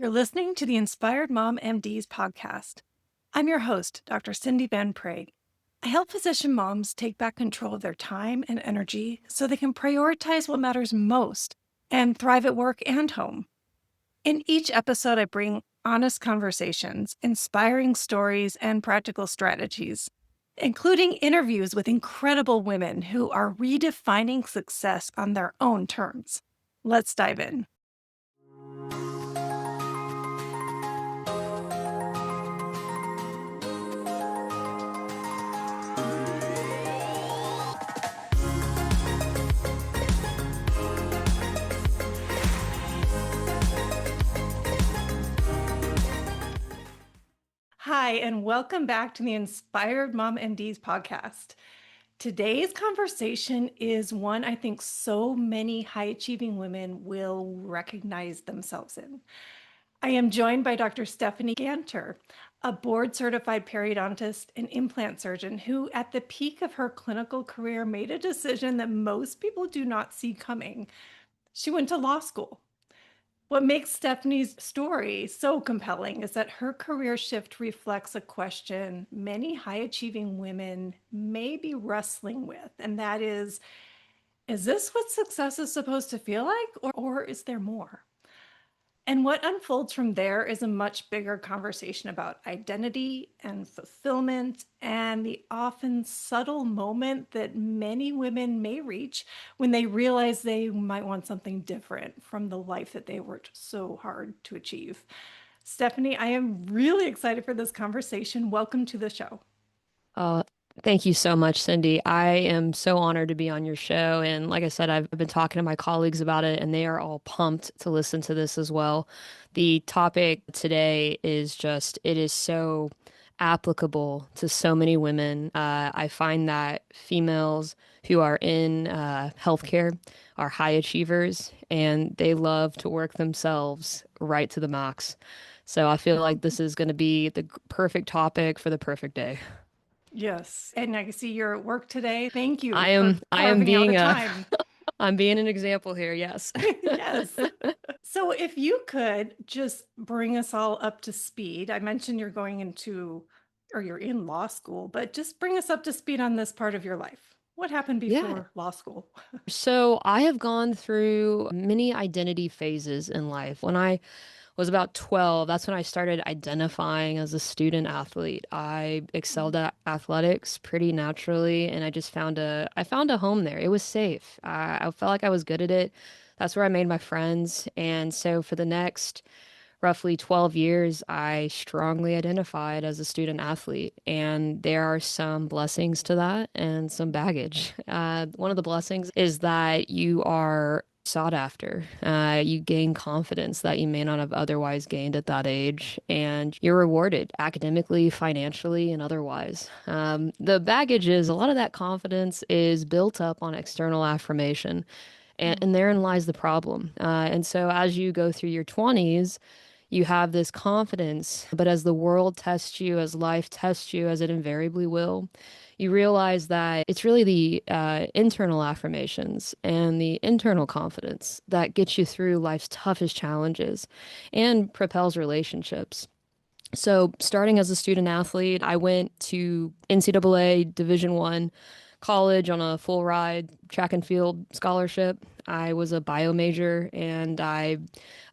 You're listening to the Inspired Mom MDs podcast. I'm your host, Dr. Cindy Van Prague. I help physician moms take back control of their time and energy so they can prioritize what matters most and thrive at work and home. In each episode, I bring honest conversations, inspiring stories, and practical strategies, including interviews with incredible women who are redefining success on their own terms. Let's dive in. Hi, and welcome back to the Inspired Mom MDs podcast. Today's conversation is one I think so many high achieving women will recognize themselves in. I am joined by Dr. Stephanie Ganter, a board certified periodontist and implant surgeon who, at the peak of her clinical career, made a decision that most people do not see coming. She went to law school. What makes Stephanie's story so compelling is that her career shift reflects a question many high achieving women may be wrestling with, and that is this what success is supposed to feel like, or is there more? And what unfolds from there is a much bigger conversation about identity and fulfillment and the often subtle moment that many women may reach when they realize they might want something different from the life that they worked so hard to achieve. Stephanie, I am really excited for this conversation. Welcome to the show. Oh, thank you so much, Cindy. I am so honored to be on your show. And like I said, I've been talking to my colleagues about it, and they are all pumped to listen to this as well. The topic today is just, it is so applicable to so many women. I find that females who are in healthcare are high achievers, and they love to work themselves right to the max. So I feel like this is going to be the perfect topic for the perfect day. Yes. And I see you're at work today. Thank you I for am I am carving out a being a time. I'm being an example here, yes. Yes. So if you could just bring us all up to speed. I mentioned you're going into or you're in law school, but just bring us up to speed on this part of your life. What happened Yeah. before law school? So I have gone through many identity phases in life. When I was about 12, that's when I started identifying as a student athlete. I excelled at athletics pretty naturally, and I found a home there. It was safe. I felt like I was good at it. That's where I made my friends. And so for the next roughly 12 years, I strongly identified as a student athlete. And there are some blessings to that and some baggage. One of the blessings is that you are sought after. You gain confidence that you may not have otherwise gained at that age, and you're rewarded academically, financially, and otherwise. The baggage is a lot of that confidence is built up on external affirmation. And therein lies the problem. And so as you go through your 20s, you have this confidence, but as the world tests you, as life tests you, as it invariably will, you realize that it's really the internal affirmations and the internal confidence that gets you through life's toughest challenges and propels relationships. So, starting as a student athlete, I went to NCAA Division One college on a full ride track and field scholarship. I was a bio major, and I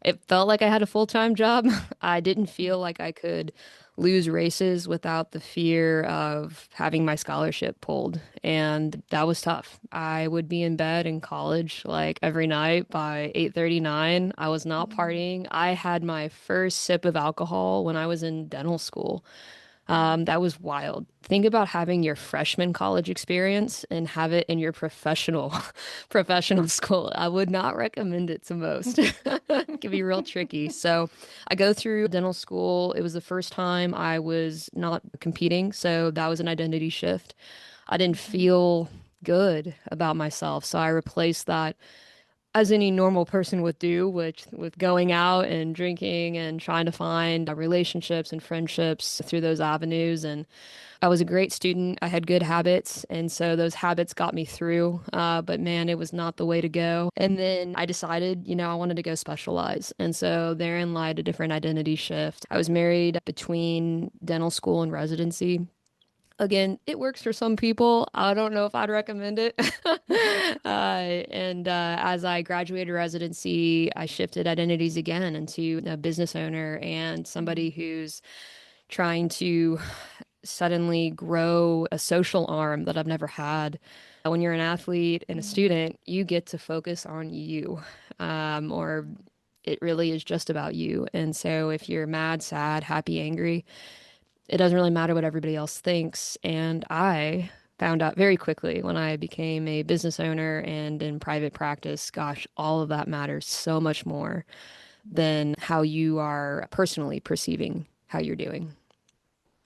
it felt like I had a full-time job. I didn't feel like I could lose races without the fear of having my scholarship pulled, and that was tough. I would be in bed in college like every night by 8:39. I was not partying. I had my first sip of alcohol when I was in dental school. That was wild. Think about having your freshman college experience and have it in your professional professional school. I would not recommend it to most. It can be real tricky. So I go through dental school. It was the first time I was not competing, so that was an identity shift. I didn't feel good about myself, so I replaced that as any normal person would do, with going out and drinking and trying to find relationships and friendships through those avenues. And I was a great student. I had good habits, and so those habits got me through. But man, it was not the way to go. And then I decided, I wanted to go specialize. And so therein lied a different identity shift. I was married between dental school and residency. Again, it works for some people. I don't know if I'd recommend it. And as I graduated residency, I shifted identities again into a business owner and somebody who's trying to suddenly grow a social arm that I've never had. When you're an athlete and a student, you get to focus on you, or it really is just about you. And so if you're mad, sad, happy, angry, it doesn't really matter what everybody else thinks. And I found out very quickly when I became a business owner and in private practice, gosh, all of that matters so much more than how you are personally perceiving how you're doing.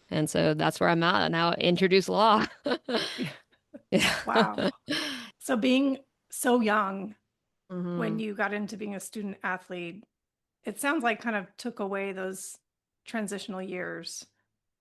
And so that's where I'm at. Now introduce law. Yeah. Wow. So being so young when Hmm. you got into being a student athlete, it sounds like kind of took away those transitional years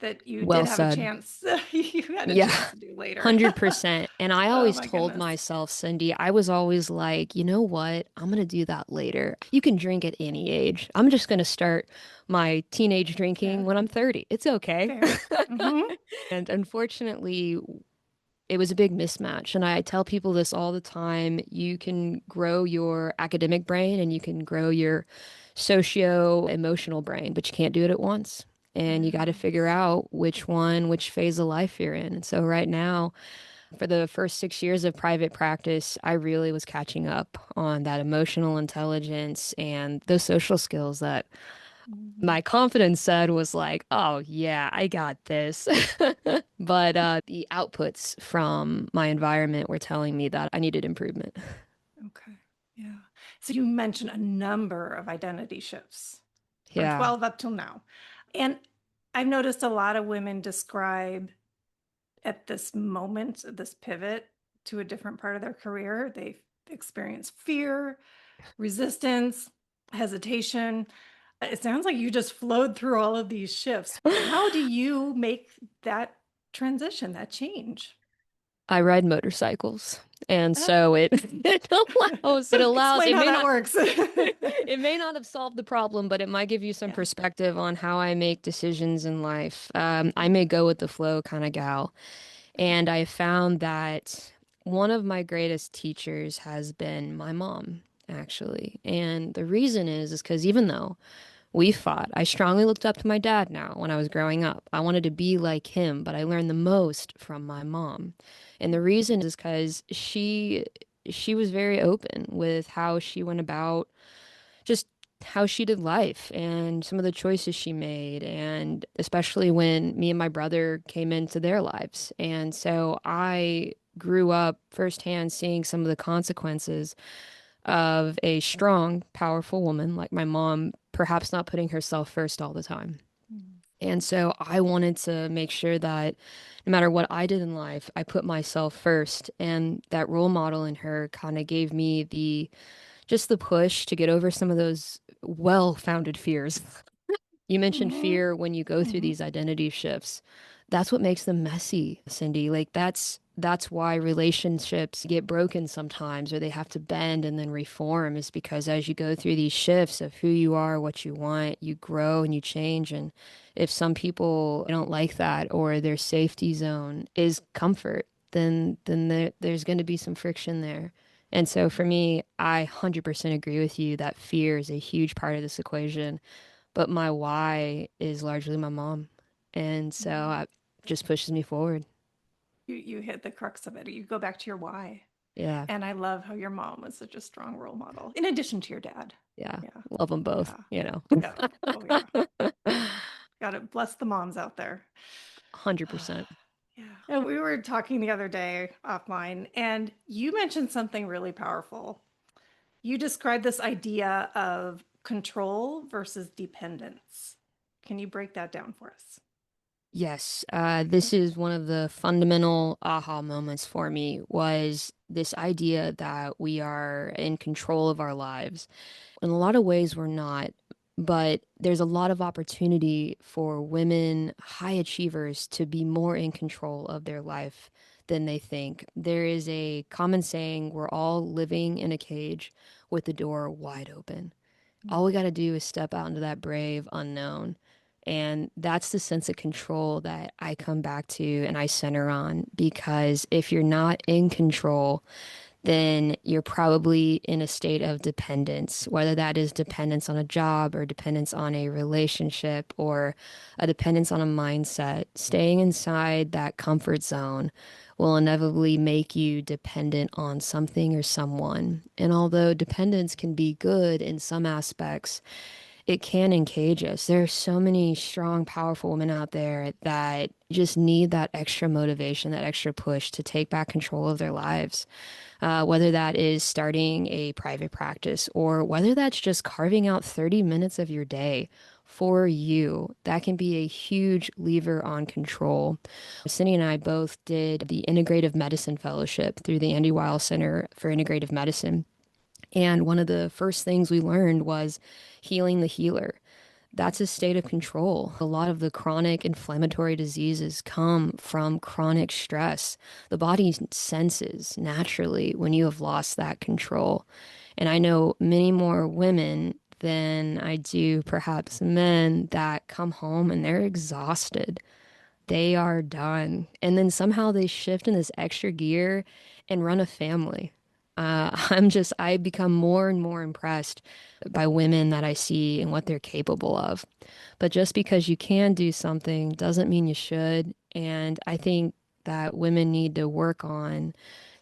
that you Well did have a said. chance you had a Yeah. chance to do later. 100%. And I Oh always my told goodness. myself, Cindy, I was always like, you know what? I'm going to do that later. You can drink at any age. I'm just going to start my teenage Yeah, drinking when I'm 30. It's okay. fair. Hmm. And unfortunately, it was a big mismatch. And I tell people this all the time. You can grow your academic brain and you can grow your socio emotional brain, but you can't do it at once. And you got to figure Yes. out which one, which phase of life you're in. And so right now, for the first 6 years of private practice, I really was catching up on that emotional intelligence and those social skills that Mhm. my confidence said was like, oh, yeah, I got this. But the outputs from my environment were telling me that I needed improvement. Okay. Yeah. So you mentioned a number of identity shifts from Yeah. 12 up till now. And I've noticed a lot of women describe at this moment, this pivot to a different part of their career, they experience fear, resistance, hesitation. It sounds like you just flowed through all of these shifts. How do you make that transition, that change? I ride motorcycles. And Uh, so it allows, Explain it how may that not, works. it may not have solved the problem, but it might give you some Yeah. perspective on how I make decisions in life. I may go with the flow kind of gal. And I found that one of my greatest teachers has been my mom, actually. And the reason is because even though we fought, I strongly looked up to my dad now when I was growing up. I wanted to be like him, but I learned the most from my mom. And the reason is because she was very open with how she went about just how she did life and some of the choices she made, and especially when me and my brother came into their lives. And so I grew up firsthand seeing some of the consequences of a strong, powerful woman like my mom, perhaps not putting herself first all the time. Mm. And so I wanted to make sure that no matter what I did in life, I put myself first. And that role model in her kind of gave me the push to get over some of those well-founded fears. You mentioned Mhm. fear when you go through Mhm. these identity shifts. That's what makes them messy, Cindy. Like that's why relationships get broken sometimes or they have to bend and then reform, is because as you go through these shifts of who you are, what you want, you grow and you change. And if some people don't like that or their safety zone is comfort, then there's going to be some friction there. And so for me, I 100% agree with you that fear is a huge part of this equation, but my why is largely my mom. And so Mhm. it just pushes me forward. You hit the crux of it. You go back to your why. Yeah. And I love how your mom was such a strong role model, in addition to your dad. Yeah. Yeah. Love them both, Yeah. you know. Yeah. Oh, yeah. Got to bless the moms out there. 100%. Yeah. And we were talking the other day offline, and you mentioned something really powerful. You described this idea of control versus dependence. Can you break that down for us? Yes, this is one of the fundamental aha moments for me was this idea that we are in control of our lives. In a lot of ways, we're not, but there's a lot of opportunity for women, high achievers, to be more in control of their life than they think. There is a common saying, we're all living in a cage with the door wide open. All we got to do is step out into that brave unknown. And that's the sense of control that I come back to and I center on because if you're not in control, then you're probably in a state of dependence, whether that is dependence on a job or dependence on a relationship or a dependence on a mindset. Staying inside that comfort zone will inevitably make you dependent on something or someone. And although dependence can be good in some aspects, it can encage us. There are so many strong, powerful women out there that just need that extra motivation, that extra push to take back control of their lives. Whether that is starting a private practice or whether that's just carving out 30 minutes of your day for you, that can be a huge lever on control. Cindy and I both did the Integrative Medicine Fellowship through the Andy Weil Center for Integrative Medicine. And one of the first things we learned was healing the healer. That's a state of control. A lot of the chronic inflammatory diseases come from chronic stress. The body senses naturally when you have lost that control. And I know many more women than I do perhaps men that come home and they're exhausted. They are done. And then somehow they shift in this extra gear and run a family. I become more and more impressed by women that I see and what they're capable of. But just because you can do something doesn't mean you should. And I think that women need to work on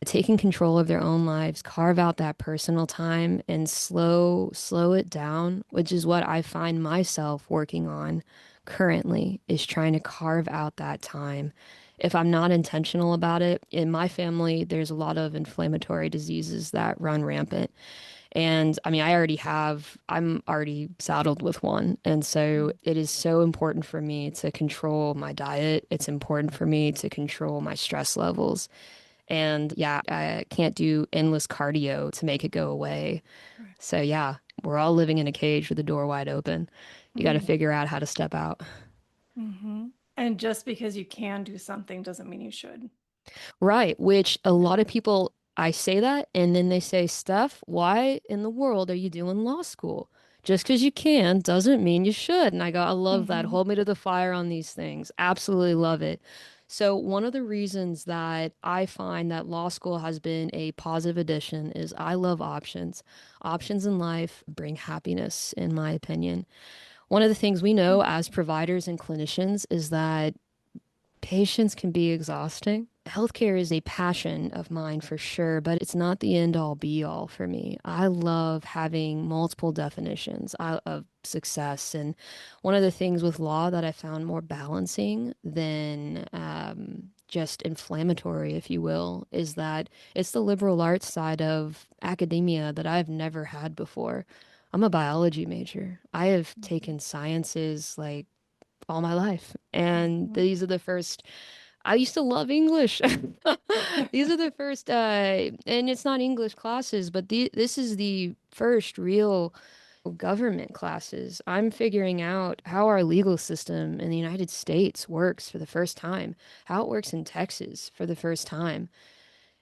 taking control of their own lives, carve out that personal time and slow it down, which is what I find myself working on currently is trying to carve out that time. If I'm not intentional about it, in my family, there's a lot of inflammatory diseases that run rampant. And I mean, I'm already saddled with one. And so it is so important for me to control my diet. It's important for me to control my stress levels. And yeah, I can't do endless cardio to make it go away. Right. So yeah, we're all living in a cage with the door wide open. You got to figure out how to step out. Mm-hmm. And just because you can do something doesn't mean you should. Right, which a lot of people, I say that, and then they say, Steph, why in the world are you doing law school? Just because you can doesn't mean you should. And I go, I love that. Mm-hmm. Hold me to the fire on these things. Absolutely love it. So, one of the reasons that I find that law school has been a positive addition is I love options. Options in life bring happiness, in my opinion. One of the things we know as providers and clinicians is that patience can be exhausting. Healthcare is a passion of mine for sure, but it's not the end all be all for me. I love having multiple definitions of success. And one of the things with law that I found more balancing than just inflammatory, if you will, is that it's the liberal arts side of academia that I've never had before. I'm a biology major. I have taken sciences like all my life. And Mm-hmm. these are the first, I used to love English. These are the first, and it's not English classes, but this is the first real government classes. I'm figuring out how our legal system in the United States works for the first time, how it works in Texas for the first time.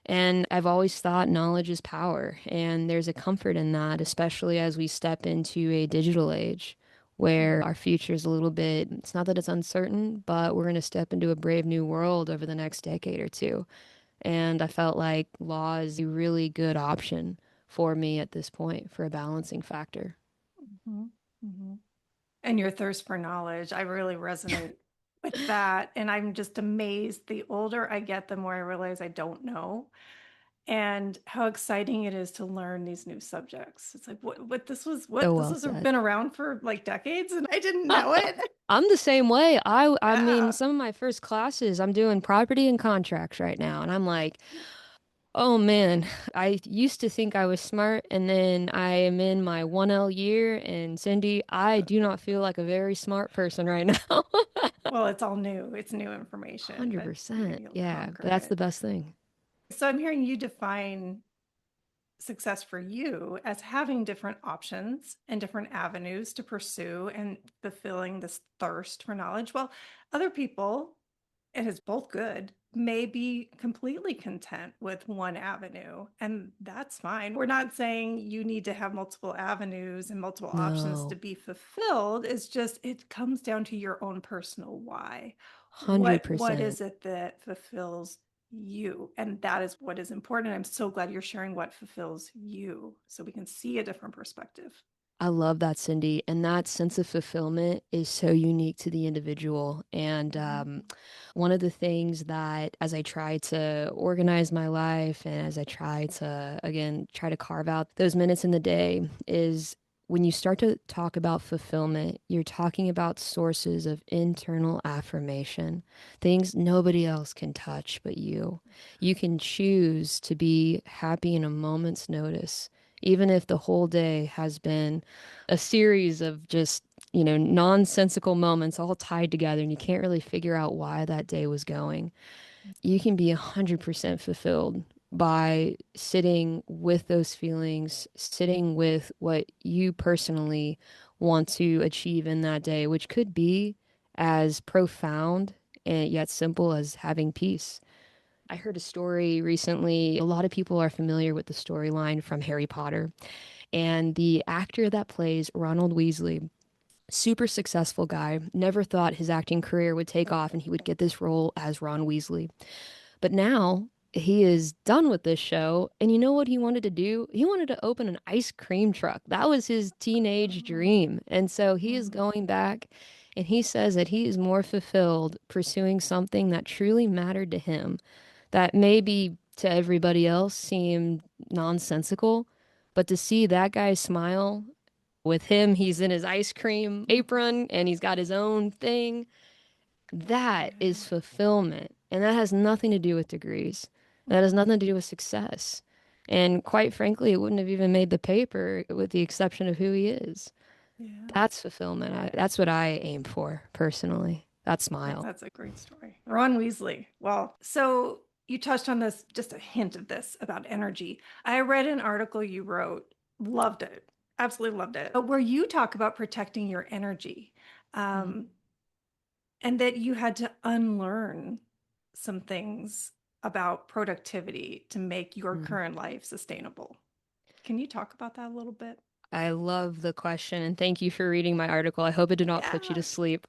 And I've always thought knowledge is power, and there's a comfort in that, especially as we step into a digital age where our future is a little bit, it's not that it's uncertain, but we're going to step into a brave new world over the next decade or two. And I felt like law is a really good option for me at this point for a balancing factor. Mm-hmm. Mm-hmm. And your thirst for knowledge, I really resonate with that. And I'm just amazed. The older I get, the more I realize I don't know. And how exciting it is to learn these new subjects. It's like So this well was said. been around for like decades and I didn't know it. I'm the same way. I mean, Yeah. some of my first classes, I'm doing property and contracts right now, and I'm like, oh man, I used to think I was smart, and then I am in my 1L year, and Cindy, I do not feel like a very smart person right now. Well, it's all new. It's new information, but 100%. maybe you'll Yeah, but conquer that's the it. best thing. So I'm hearing you define success for you as having different options and different avenues to pursue and fulfilling this thirst for knowledge. Well, other people, it is both good, may be completely content with one avenue, and that's fine. We're not saying you need to have multiple avenues and multiple options to No, be fulfilled. It's just it comes down to your own personal why. What 100%. is it that fulfills you? And that is what is important. I'm so glad you're sharing what fulfills you so we can see a different perspective. I love that, Cindy. And that sense of fulfillment is so unique to the individual. And Mhm. one of the things that, as I try to organize my life and as I try to, again, try to carve out those minutes in the day, is when you start to talk about fulfillment, you're talking about sources of internal affirmation, things nobody else can touch but you. You can choose to be happy in a moment's notice, even if the whole day has been a series of just, nonsensical moments all tied together and you can't really figure out why that day was going. You can be 100% fulfilled by sitting with those feelings, sitting with what you personally want to achieve in that day, which could be as profound and yet simple as having peace. I heard a story recently. A lot of people are familiar with the storyline from Harry Potter. And the actor that plays Ronald Weasley, super successful guy, never thought his acting career would take off and he would get this role as Ron Weasley. But now he is done with this show. And you know what he wanted to do? He wanted to open an ice cream truck. That was his teenage dream. And so he is Mhm. going back and he says that he is more fulfilled pursuing something that truly mattered to him, that maybe to everybody else seemed nonsensical. But to see that guy smile with him, he's in his ice cream apron and he's got his own thing. That is Yeah. fulfillment. And that has nothing to do with degrees. That has Mhm. nothing to do with success. And quite frankly, it wouldn't have even made the paper with the exception of who he is. Yeah. That's fulfillment. That's what I aim for personally. That Yeah, smile. that's a great story. Ron Weasley. Well, so you touched on this, just a hint of this about energy. I read an article you wrote, loved it, absolutely loved it, but where you talk about protecting your energy, um, and that you had to unlearn some things about productivity to make your Mhm. current life sustainable. Can you talk about that a little bit? I love the question and thank you for reading my article. I hope it did not put you Yeah. to sleep.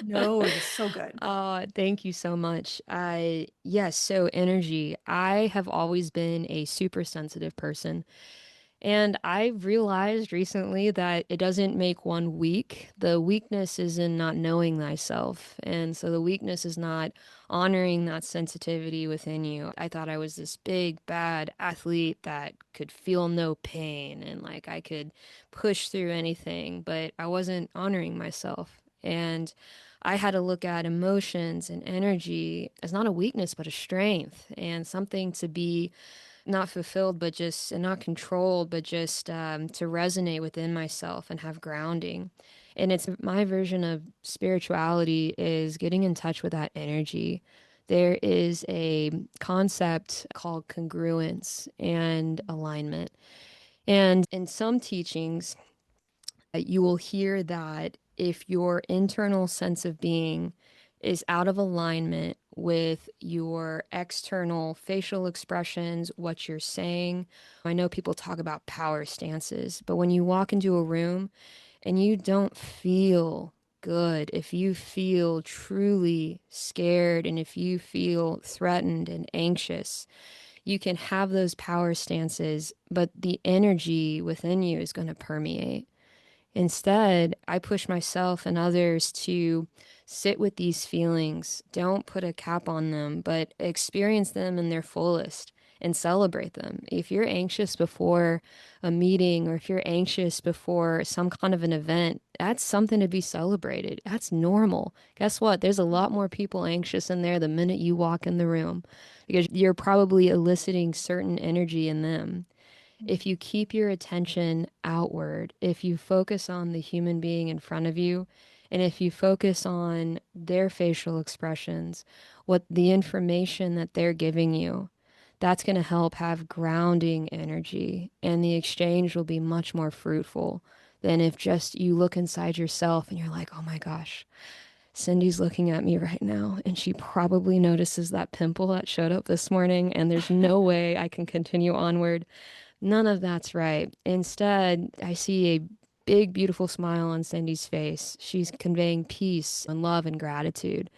No, it was so good. Thank you so much. Yes, so energy. I have always been a super sensitive person. And I've realized recently that it doesn't make one weak. The weakness is in not knowing thyself. And so the weakness is not honoring that sensitivity within you. I thought I was this big, bad athlete that could feel no pain and like I could push through anything, but I wasn't honoring myself. And I had to look at emotions and energy as not a weakness, but a strength and something to be not fulfilled, but just and not controlled, but just to resonate within myself and have grounding. And it's my version of spirituality is getting in touch with that energy. There is a concept called congruence and alignment. And in some teachings, you will hear that if your internal sense of being is out of alignment with your external facial expressions, what you're saying. I know people talk about power stances, but when you walk into a room and you don't feel good, if you feel truly scared and if you feel threatened and anxious, you can have those power stances, but the energy within you is going to permeate. Instead, I push myself and others to sit with these feelings. Don't put a cap on them, but experience them in their fullest and celebrate them. If you're anxious before a meeting or if you're anxious before some kind of an event, that's something to be celebrated. That's normal. Guess what? There's a lot more people anxious in there the minute you walk in the room because you're probably eliciting certain energy in them. If you keep your attention outward, if you focus on the human being in front of you And if you focus on their facial expressions, what the information that they're giving you, that's going to help have grounding energy, and the exchange will be much more fruitful than if just you look inside yourself and you're like, oh my gosh, Cindy's looking at me right now, and she probably notices that pimple that showed up this morning, and there's no way I can continue onward. None of that's right. Instead, I see a big, beautiful smile on Cindy's face. She's conveying peace and love and gratitude.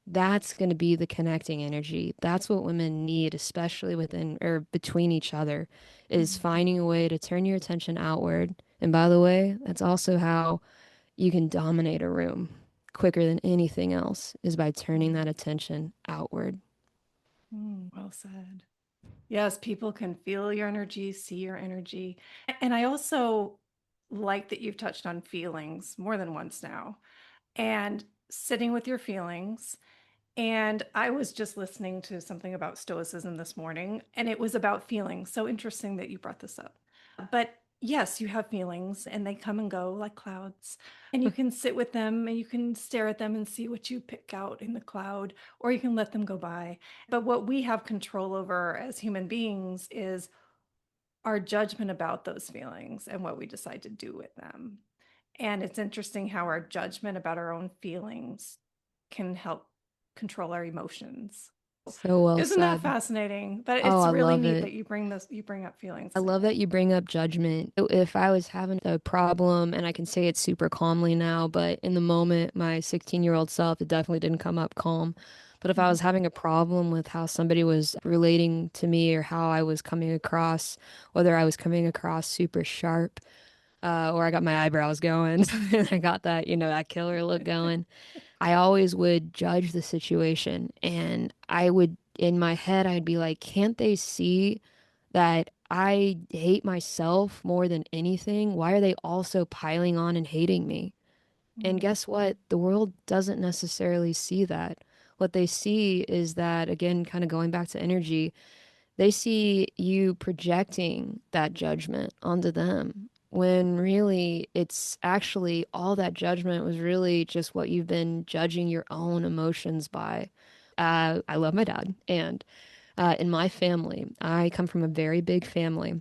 That's going to be the connecting energy. That's what women need, especially within or between each other, is Mhm. finding a way to turn your attention outward. And by the way, that's also how you can dominate a room quicker than anything else is by turning that attention outward. Well said. Yes, people can feel your energy, see your energy. And I also like that you've touched on feelings more than once now and sitting with your feelings. And I was just listening to something about Stoicism this morning, and it was about feelings. So interesting that you brought this up. But yes, you have feelings and they come and go like clouds. And you can sit with them and you can stare at them and see what you pick out in the cloud, or you can let them go by. But what we have control over as human beings is our judgment about those feelings and what we decide to do with them. And it's interesting how our judgment about our own feelings can help control our emotions. So well Isn't that said. fascinating? But Oh, it's I really love neat it. that you bring up feelings I love today. that you bring up judgment. If I was having a problem, and I can say it super calmly now, but in the moment, my 16-year-old self, it definitely didn't come up calm. But if I was having a problem with how somebody was relating to me or how I was coming across, whether I was coming across super sharp, or I got my eyebrows going, and I got that, that killer look going, I always would judge the situation. And I would, in my head, I'd be like, can't they see that I hate myself more than anything? Why are they also piling on and hating me? And Mm, guess what? The world doesn't necessarily see that. What they see is that, again, kind of going back to energy, they see you projecting that judgment onto them when really it's actually all that judgment was really just what you've been judging your own emotions by. I love my dad. And in my family, I come from a very big family.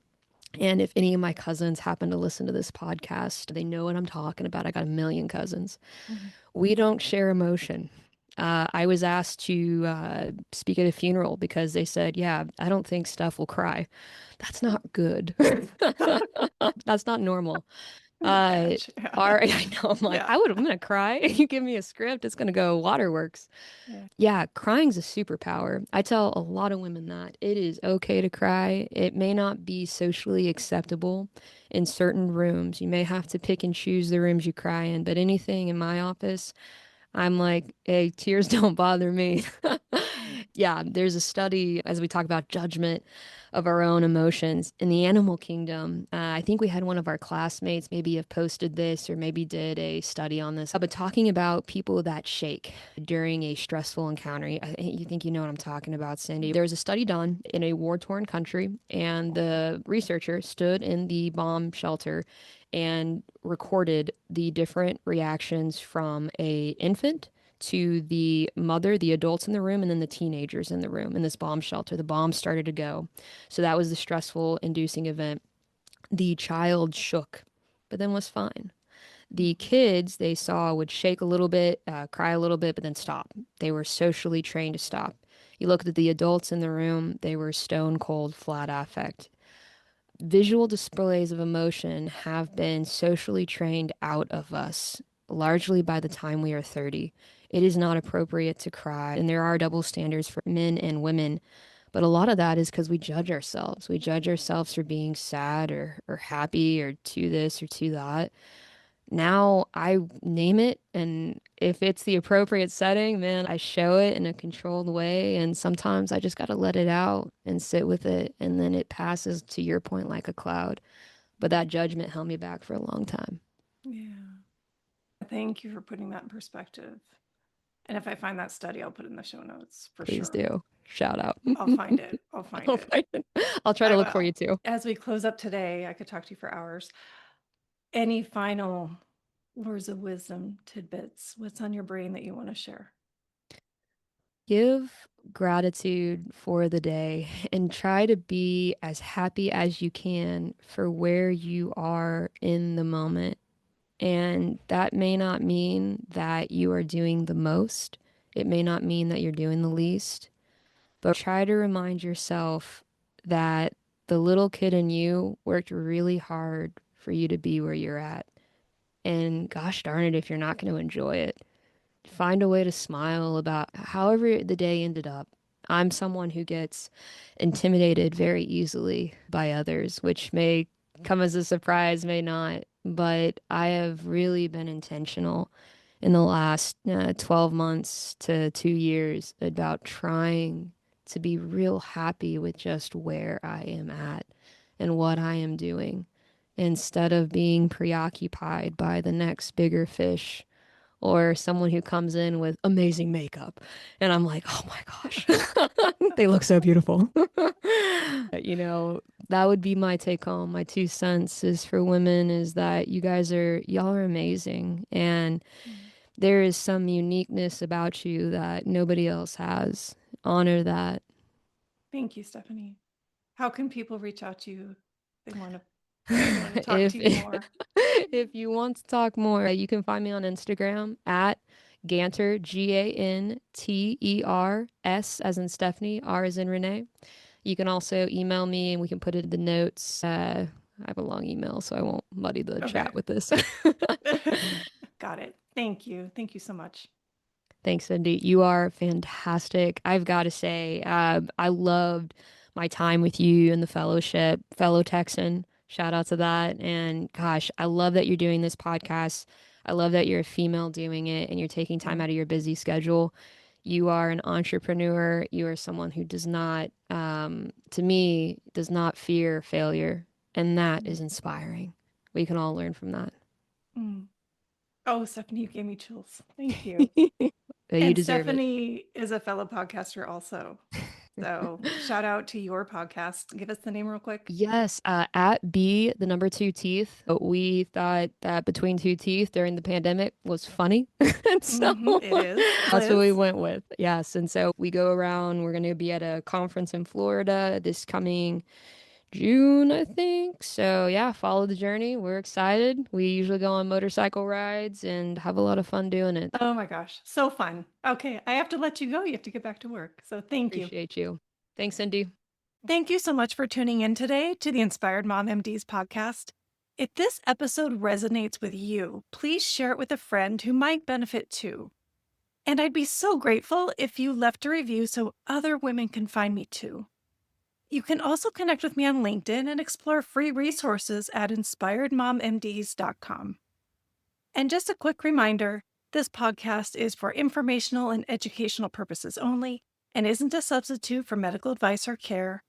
And if any of my cousins happen to listen to this podcast, they know what I'm talking about. I got a million cousins. mm. We don't share emotion. I was asked to speak at a funeral because they said, yeah, I don't think Steph will cry. That's not good. That's not normal. Uh, Catch. Yeah. I know. I'm like, Yeah. I'm gonna cry. You give me a script, it's gonna go waterworks. Yeah. Yeah, crying's a superpower. I tell a lot of women that it is okay to cry. It may not be socially acceptable in certain rooms. You may have to pick and choose the rooms you cry in, but anything in my office, I'm like, hey, tears don't bother me. Yeah, there's a study as we talk about judgment of our own emotions in the animal kingdom. I think we had one of our classmates maybe have posted this or maybe did a study on this, but talking about people that shake during a stressful encounter. You think you know what I'm talking about, Cindy. There was a study done in a war-torn country, and the researcher stood in the bomb shelter and recorded the different reactions from a infant to the mother, the adults in the room, and then the teenagers in the room in this bomb shelter. The bomb started to go. So that was the stressful inducing event. The child shook, but then was fine. The kids they saw would shake a little bit, cry a little bit, but then stop. They were socially trained to stop. You looked at the adults in the room, they were stone cold, flat affect. Visual displays of emotion have been socially trained out of us largely by the time we are 30. It is not appropriate to cry, and there are double standards for men and women. But a lot of that is because we judge ourselves. We judge ourselves for being sad or happy or to this or to that. Now I name it, and if it's the appropriate setting, man, I show it in a controlled way. And sometimes I just got to let it out and sit with it, and then it passes to your point like a cloud. But that judgment held me back for a long time. Yeah. Thank you for putting that in perspective. And if I find that study, I'll put it in the show notes for Please sure. do. Shout out. I'll find it. I'll find I'll it. find it. I'll try to I look for will. you too. As we close up today, I could talk to you for hours. Any final Words of wisdom, tidbits. What's on your brain that you want to share? Give gratitude for the day and try to be as happy as you can for where you are in the moment. And that may not mean that you are doing the most. It may not mean that you're doing the least, but try to remind yourself that the little kid in you worked really hard for you to be where you're at. And gosh darn it, if you're not going to enjoy it, find a way to smile about however the day ended up. I'm someone who gets intimidated very easily by others, which may come as a surprise, may not, but I have really been intentional in the last 12 months to 2 years about trying to be real happy with just where I am at and what I am doing instead of being preoccupied by the next bigger fish or someone who comes in with amazing makeup. And I'm like, oh my gosh, they look so beautiful. You know, that would be my take home. My 2 cents is for women is that y'all are amazing. And Mm. there is some uniqueness about you that nobody else has. Honor that. Thank you, Stephanie. How can people reach out to you? They want to talk to if you more. if you want to talk more, you can find me on Instagram at Ganter, Ganters, as in Stephanie, R as in Renee. You can also email me and we can put it in the notes. I have a long email, so I won't muddy the Okay. chat with this. Got it. Thank you. Thank you so much. Thanks, Cindy. You are fantastic. I've got to say, I loved my time with you and the fellowship, fellow Texan. Shout out to that. And gosh, I love that you're doing this podcast. I love that you're a female doing it and you're taking time Mm, out of your busy schedule. You are an entrepreneur. You are someone who does not, to me, does not fear failure. And that mm, is inspiring. We can all learn from that. mm. Oh, Stephanie, you gave me chills. Thank you. You And deserve it. Stephanie is a fellow podcaster also. So shout out to your podcast. Give us the name real quick. Yes, at B, the number two teeth. We thought that between two teeth during the pandemic was funny. And so It is. It that's what we is. went with. Yes. And so we go around, we're going to be at a conference in Florida this coming June, I think. So yeah, follow the journey. We're excited. We usually go on motorcycle rides and have a lot of fun doing it. Oh my gosh. So fun. Okay. I have to let you go. You have to get back to work. So thank you. Appreciate you. Thanks, Cindy. Thank you so much for tuning in today to the Inspired Mom MDs podcast. If this episode resonates with you, please share it with a friend who might benefit too. And I'd be so grateful if you left a review so other women can find me too. You can also connect with me on LinkedIn and explore free resources at inspiredmommds.com. And just a quick reminder, this podcast is for informational and educational purposes only and isn't a substitute for medical advice or care.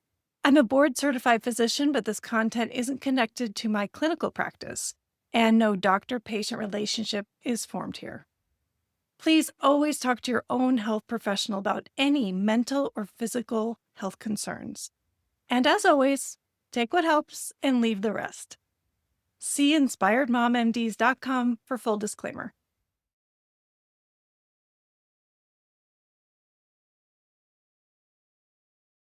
I'm a board certified physician, but this content isn't connected to my clinical practice, and no doctor patient relationship is formed here. Please always talk to your own health professional about any mental or physical health concerns. And as always, take what helps and leave the rest. See inspiredmommds.com for full disclaimer.